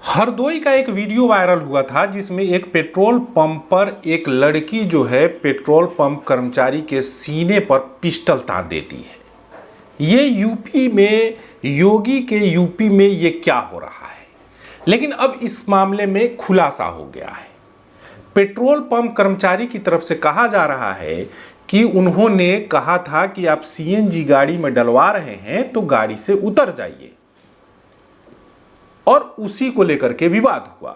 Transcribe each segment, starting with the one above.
हरदोई का एक video viral हुआ था जिसमें एक पेट्रोल पंप पर एक लड़की जो है पेट्रोल पंप कर्मचारी के सीने पर पिस्टल तान देती है। ये यूपी में, योगी के यूपी में ये क्या हो रहा है। लेकिन अब इस मामले में खुलासा हो गया है। पेट्रोल पंप कर्मचारी की तरफ से कहा जा रहा है कि उन्होंने कहा था कि आप सीएनजी गाड़ी में डलवा रहे हैं तो गाड़ी से उतर जाइए, और उसी को लेकर के विवाद हुआ।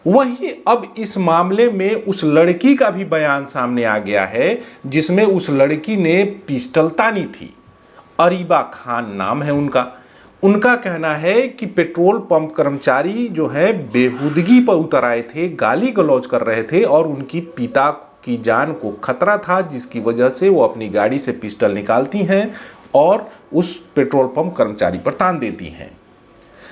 वहीं अब इस मामले में उस लड़की का भी बयान सामने आ गया है जिसमें उस लड़की ने पिस्टल तानी थी। अरीबा खान नाम है उनका। उनका कहना है कि पेट्रोल पंप कर्मचारी जो है बेहुदगी पर उतर आए थे, गाली गलौज कर रहे थे और उनकी पिता की जान को खतरा था, जिसकी वजह से वो अपनी गाड़ी से पिस्टल निकालती हैं और उस पेट्रोल पंप कर्मचारी पर तान देती हैं।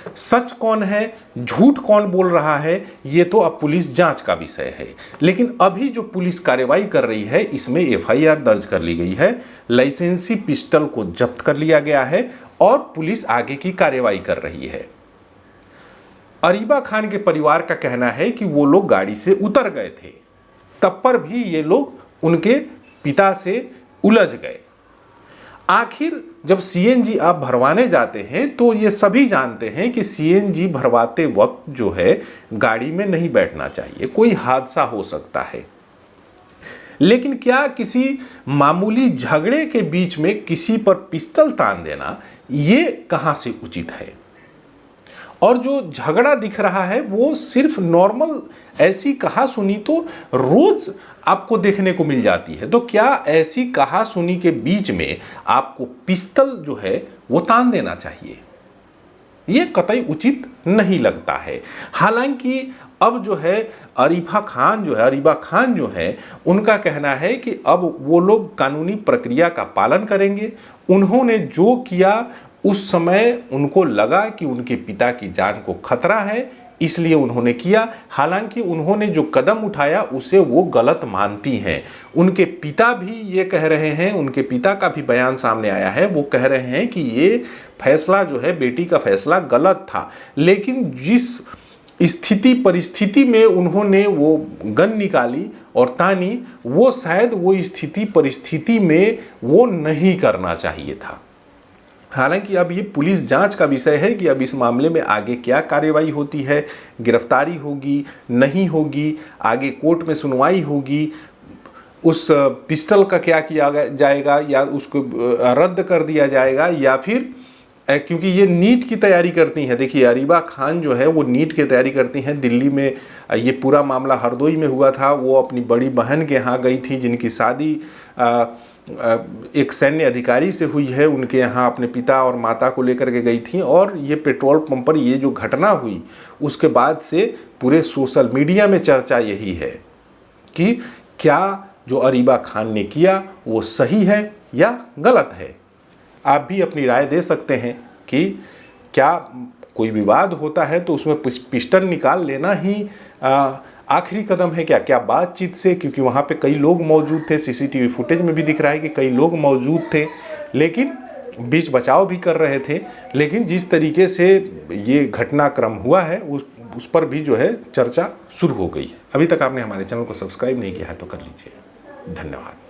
सच कौन है, झूठ कौन बोल रहा है, ये तो अब पुलिस जांच का विषय है। लेकिन अभी जो पुलिस कार्रवाई कर रही है इसमें एफआईआर दर्ज कर ली गई है, लाइसेंसी पिस्टल को जब्त कर लिया गया है और पुलिस आगे की कार्रवाई कर रही है। अरीबा खान के परिवार का कहना है कि वो लोग गाड़ी से उतर गए थे, तब पर भी ये लोग उनके पिता से उलझ गए। आखिर जब सीएनजी आप भरवाने जाते हैं तो ये सभी जानते हैं कि सीएनजी भरवाते वक्त जो है गाड़ी में नहीं बैठना चाहिए, कोई हादसा हो सकता है। लेकिन क्या किसी मामूली झगड़े के बीच में किसी पर पिस्तल तान देना ये कहां से उचित है। और जो झगड़ा दिख रहा है वो सिर्फ नॉर्मल ऐसी कहा सुनी तो रोज आपको देखने को मिल जाती है, तो क्या ऐसी कहा सुनी के बीच में आपको पिस्तल जो है वो तान देना चाहिए, ये कतई उचित नहीं लगता है। हालांकि अब जो है अरीबा खान जो है उनका कहना है कि अब वो लोग कानूनी प्रक्रिया का पालन करेंगे। उन्होंने जो किया उस समय उनको लगा कि उनके पिता की जान को खतरा है, इसलिए उन्होंने किया। हालांकि उन्होंने जो कदम उठाया उसे वो गलत मानती हैं। उनके पिता भी ये कह रहे हैं, उनके पिता का भी बयान सामने आया है, वो कह रहे हैं कि ये फैसला जो है बेटी का फैसला गलत था। लेकिन जिस स्थिति परिस्थिति में उन्होंने वो गन निकाली और तानी, वो शायद वो स्थिति परिस्थिति में वो नहीं करना चाहिए था। हालांकि अब ये पुलिस जांच का विषय है कि अब इस मामले में आगे क्या कार्रवाई होती है, गिरफ्तारी होगी नहीं होगी, आगे कोर्ट में सुनवाई होगी, उस पिस्टल का क्या किया जाएगा, या उसको रद्द कर दिया जाएगा, या फिर क्योंकि ये नीट की तैयारी करती हैं। देखिए अरीबा खान जो है वो नीट की तैयारी करती हैं। दिल्ली में ये पूरा मामला हरदोई में हुआ था। वो अपनी बड़ी बहन के यहाँ गई थी जिनकी शादी एक सैन्य अधिकारी से हुई है। उनके यहाँ अपने पिता और माता को लेकर के गई थी, और ये पेट्रोल पंप पर ये जो घटना हुई उसके बाद से पूरे सोशल मीडिया में चर्चा यही है कि क्या जो अरीबा खान ने किया वो सही है या गलत है। आप भी अपनी राय दे सकते हैं कि क्या कोई विवाद होता है तो उसमें पिस्टल निकाल लेना ही आखिरी कदम है क्या बातचीत से, क्योंकि वहाँ पे कई लोग मौजूद थे, सीसीटीवी फुटेज में भी दिख रहा है कि कई लोग मौजूद थे, लेकिन बीच बचाव भी कर रहे थे। लेकिन जिस तरीके से ये घटनाक्रम हुआ है उस पर भी जो है चर्चा शुरू हो गई है। अभी तक आपने हमारे चैनल को सब्सक्राइब नहीं किया है तो कर लीजिए। धन्यवाद।